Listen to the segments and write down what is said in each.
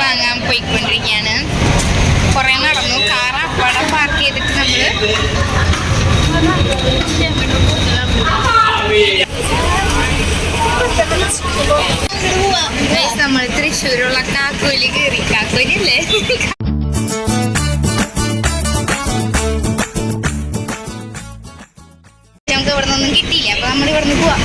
വാങ്ങാൻ പോയിക്കൊണ്ടിരിക്കുകയാണ്. കുറെ നടന്നു. കാർ അവിടെ പാർക്ക് ചെയ്തിട്ട് നമ്മൾ തൃശ്ശൂരുള്ള കാക്കോലി കയറി. കാക്കോലി അല്ലേ? നമുക്ക് ഇവിടെ നിന്നൊന്നും കിട്ടിയില്ല. അപ്പൊ നമ്മൾ ഇവിടെ നിന്ന് പോവാം.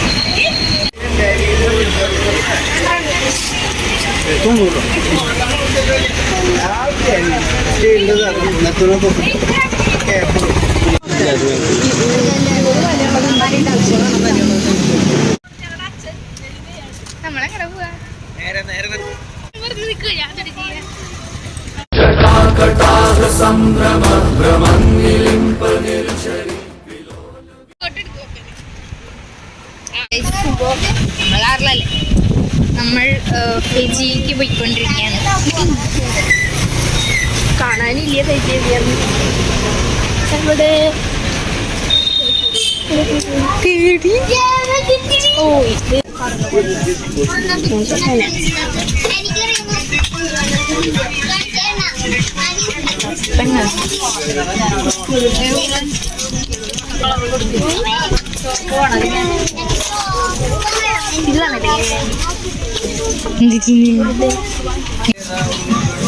നമ്മളെങ്ങനെ പോവാ? നമ്മളാറിലല്ലേ നമ്മൾ ഫിജിക്ക് പോയിക്കൊണ്ടിരിക്കുകയാണ്. കാണാനില്ല അവിടെ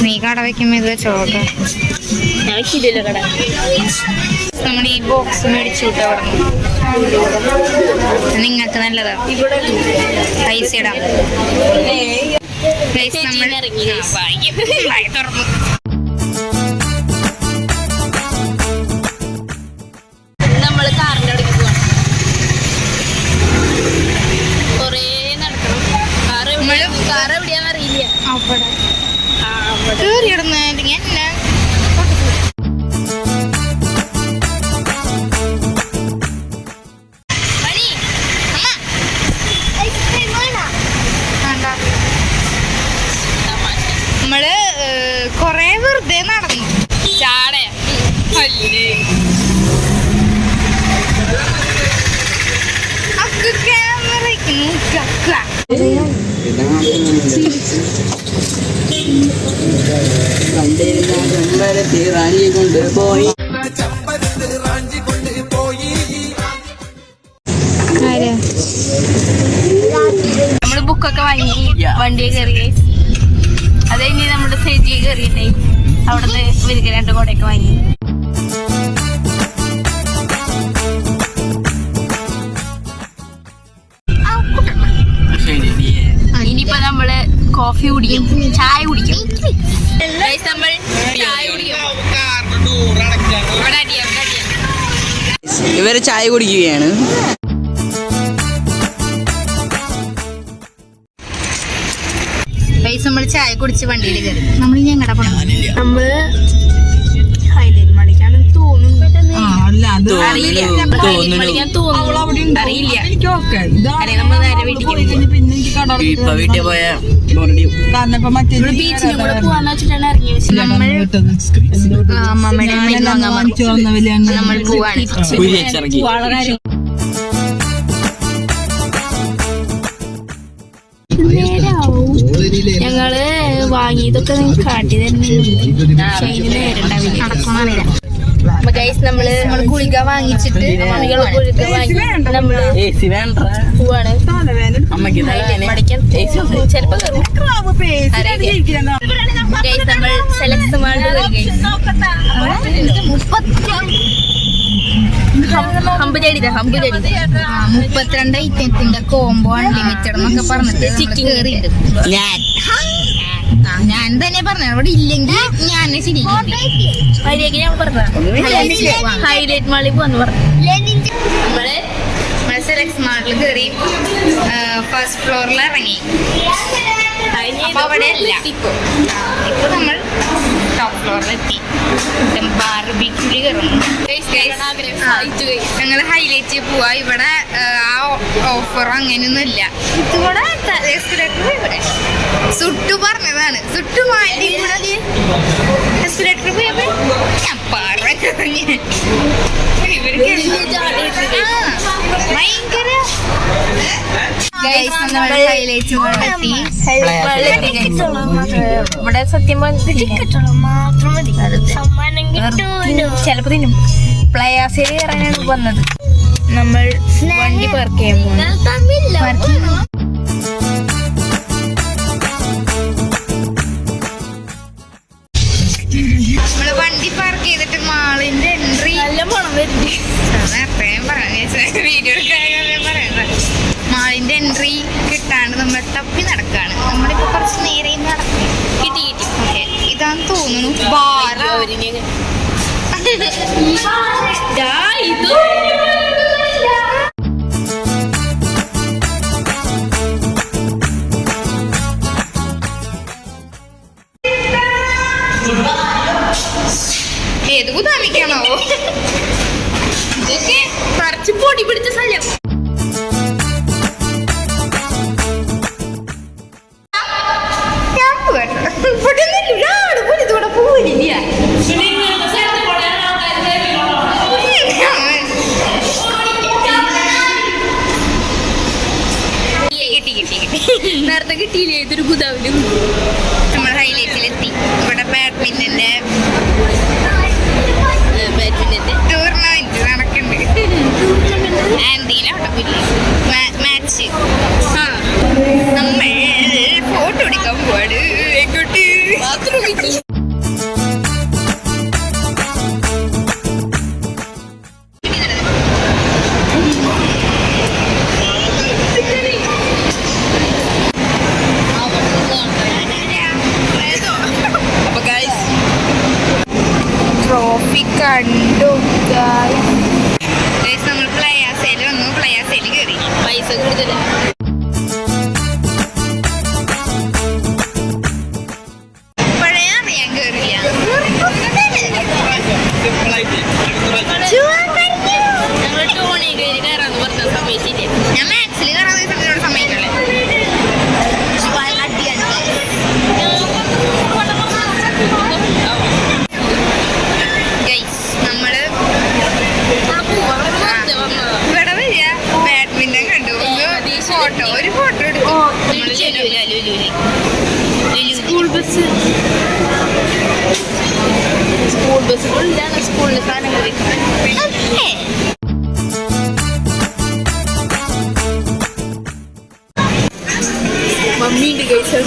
നീ കട വയ്ക്കുമ്പോ ഇത് വെച്ചോട്ടെ. നമ്മൾ ഈ ബോക്സ് മേടിച്ചു വിട്ടു. അവിടെ നിങ്ങൾക്ക് നല്ലതാ. പൈസ ഇടാം. തുറന്നു. നമ്മള് കാറിന്റെ അടുത്ത് പോവാം. കൊറേ നടക്കണം. കാറ് എവിടെയാന്ന് അറിയില്ല. കേറിയിടുന്ന എന്നെ നമ്മള് കൊറേ വെറുതെ നടന്നു. ചാടേ കൊണ്ടുപോയി. നമ്മള് ബുക്കൊക്കെ വാങ്ങി വണ്ടിയെ കയറി. അത് കഴിഞ്ഞ് നമ്മുടെ സെജിയെ കയറിയിട്ടേ അവിടുന്ന് ഇവർക്ക് 2 കോടയൊക്കെ വാങ്ങി. ഇനിയിപ്പോ നമ്മള് കോഫി കുടിക്കും, ചായ കുടിക്കും. നമ്മൾ ചായ കുടിക്കും. ഇവര് ചായ കുടിക്കുകയാണ്. നമ്മൾ ചായ കുടിച്ച് വണ്ടിയിൽ കയറി. നമ്മൾ ഇനി എങ്ങടാ പോണം? നമ്മള് ഹൈലൈറ്റ് മടിക്കാണ് തോന്നുന്നു. അറിയില്ല. വീട്ടിൽ പോയ ബീച്ചിൽ കൂടെ പോവാന്ന് വെച്ചിട്ടാണ് ഇറങ്ങിയത്. നമ്മൾ പോവാണ്. ഞങ്ങള് വാങ്ങിയതൊക്കെ കാട്ടി തന്നെ. നേരണ്ടാവില്ല. നമ്മള് ഗുളിക വാങ്ങിച്ചിട്ട് നമ്മള് പോവാണ്. ചെലപ്പോ നമ്മൾ സെലക്ട് ഹമ്പ് ചടി 32 ഐറ്റത്തിന്റെ കോംബോ അൺലിമിറ്റഡ് എന്നൊക്കെ പറഞ്ഞിട്ട് ഞാൻ തന്നെ പറഞ്ഞു. അവിടെ ഇല്ലെങ്കിൽ ഞാൻ ശരി ഹൈലൈറ്റ് മാളിൽ പോവാന്ന് പറഞ്ഞു. നമ്മള് സെലക്ട് മാളിൽ കയറി ഫസ്റ്റ് ഫ്ലോറിൽ ഇറങ്ങി. അപ്പൊ അവിടെ അല്ല, ഇപ്പൊ നമ്മൾ ടോപ്പ് ഫ്ലോറിലെത്തി. ബാർബിക്യൂല് കയറുന്നു. ഞങ്ങൾ ഹൈലൈറ്റ് പോവാ. ഇവിടെ ആ ഓഫർ അങ്ങനെയൊന്നും ഇല്ല. ഇതുകൂടെ ഇവിടെ സുട്ടു പറഞ്ഞതാണ്. സുട്ടു മാറ്റി എസ്പിലേറ്റർ പോയപ്പോ ഞാൻ ഭയങ്കര ഇവിടെ സത്യം ചിലപ്പോ തിന്നും പ്ലയാസിൽ കയറാനാണ് വന്നത്. നമ്മൾ വണ്ടി പാർക്ക് ചെയ്യാൻ പോകുന്നത്. നമ്മള് വണ്ടി പാർക്ക് ചെയ്തിട്ട് മാളിന്റെ എൻട്രി നല്ല പണം വരുന്നുണ്ട്. വീഡിയോ പറയുന്നത് മാളിന്റെ എൻട്രി കിട്ടാണ്ട് നമ്മൾ തപ്പി നടക്കാണ്. നമ്മളിപ്പോ കുറച്ച് നേരെ നടക്കും. കിട്ടി ഓക്കെ, ഇതാന്ന് തോന്നുന്നു ബാർ. ഏത് കുതാമിക്കാണോ ഇതൊക്കെ കുറച്ച് പൊടി പിടിച്ച സ്ഥലം. നേരത്തെ കിട്ടിയില്ലേ ഇതൊരു ഗുദാവിലും. നമ്മൾ ഹൈലൈറ്റിലെത്തി. ഇവിടെ ബാഡ്മിന്റന്റെ ടൂർണമെന്റ് നടക്കുന്നുണ്ട്. മാച്ച് നമ്മൾ ഫോട്ടോ എടുക്കാൻ പോവാണ്. എങ്ങോട്ട്? ട്രോഫി കണ്ടു. നമ്മൾ പ്ലയാസയിൽ വന്നു. പ്ലയാസയിൽ കയറി. പൈസ കൂടുതല. പഴയ അറിയാൻ കയറില്ല. ഞങ്ങൾ ടോണി കയറി കയറാന്ന് പറഞ്ഞ സമയത്തില്ലേ. ഞാൻ മാത്സിൽ കയറാൻ സമയത്തോട് സമ്മതിക്കല്ലേ. നമ്മള് ഇവിടെ വരിക. ബാഡ്മിന്റൺ കണ്ടു. ഒരു ഫോട്ടോ എടുക്കും. സ്കൂൾ ബസ്സുകളിലാണ് സ്കൂളിലെ സാധനങ്ങൾ മമ്മീന്റെ കേസ്.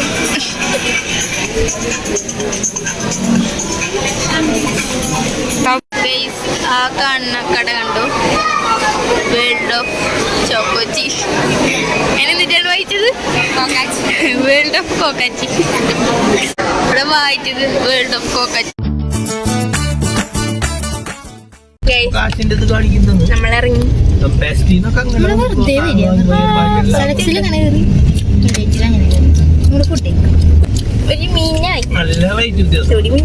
ആ കാണുന്ന കട കണ്ടു. വേൾഡ് ഓഫ് ചോക്കോച്ചി. എന്നിട്ടാണ് വായിച്ചത് വേൾഡ് ഓഫ് കോക്കാച്ചി. ഇവിടെ വായിച്ചത് വേൾഡ് ഓഫ് കോക്കാച്ചി. നമ്മളിറങ്ങി. വെറുതെ ഒരു മീനായി. ഒരു മീൻ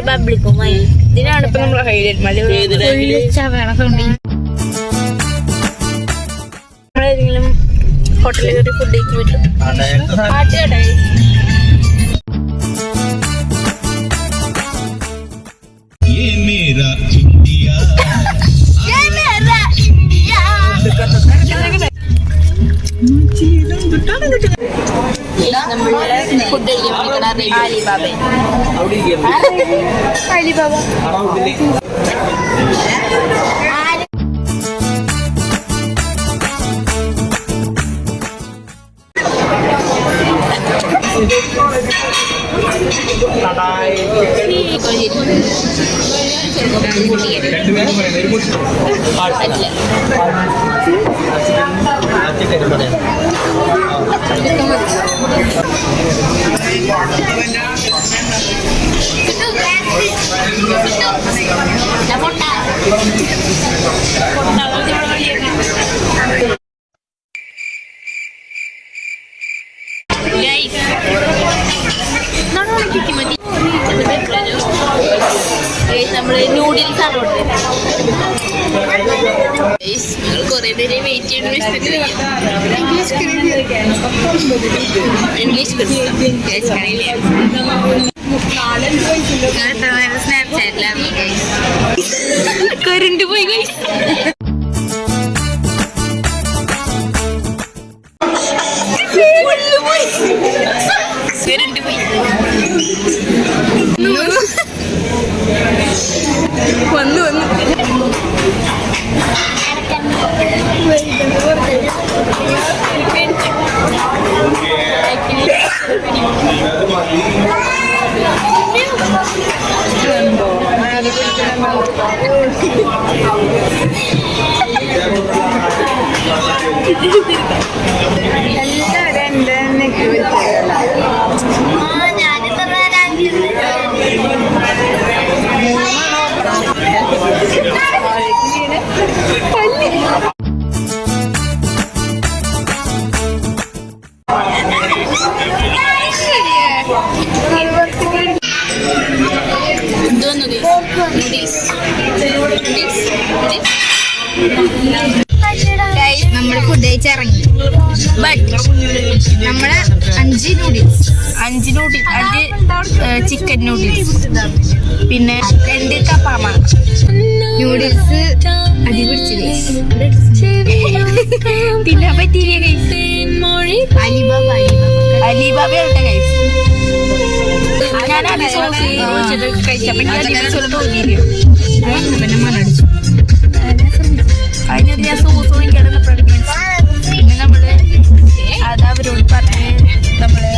പബ്ലിക്കും ഇതിനാണ് ഇപ്പൊ നമ്മള് ഹൈലൈറ്റ് മല. നമ്മളേതെങ്കിലും ഹോട്ടലിൽ കയറി ഫുഡ് കഴിക്കാൻ പറ്റും. ആട്ടുകട ഫുഡ് കഴിക്കാൻ അലിബാബ. അലിബാബ നമ്മള് നൂഡിൽസ് ആണ് കൊറേ നേരം വെയിറ്റ് ചെയ്യുന്ന ഇംഗ്ലീഷ് സ്നാപ്ചാറ്റിലാണ് കറണ്ട് പോയി guys. കറണ്ട് പോയി വന്നു നമ്മൾ ഫുഡ് കഴിച്ചിറങ്ങി. ബട്ട് നമ്മളെ 5 നൂഡിൽസ് 5 ചിക്കൻ നൂഡിൽസ് പിന്നെ 2 കപ്പാമ നൂഡിൽസ് അടി പിടിച്ചില്ലേ തിന്നാൻ പറ്റിയില്ലേ guys? അലിബാബ കഴിച്ചു. ഞാൻ അലി സോസ് കഴിച്ചപ്പോ തോന്നിയില്ല. അതിനകത്ത് ഞാൻ സോസ് ഒഴിക്കാനുള്ള പ്രൊഡക്റ്റ് പിന്നെ നമ്മള് അത് അവരോട് പറഞ്ഞ് നമ്മള്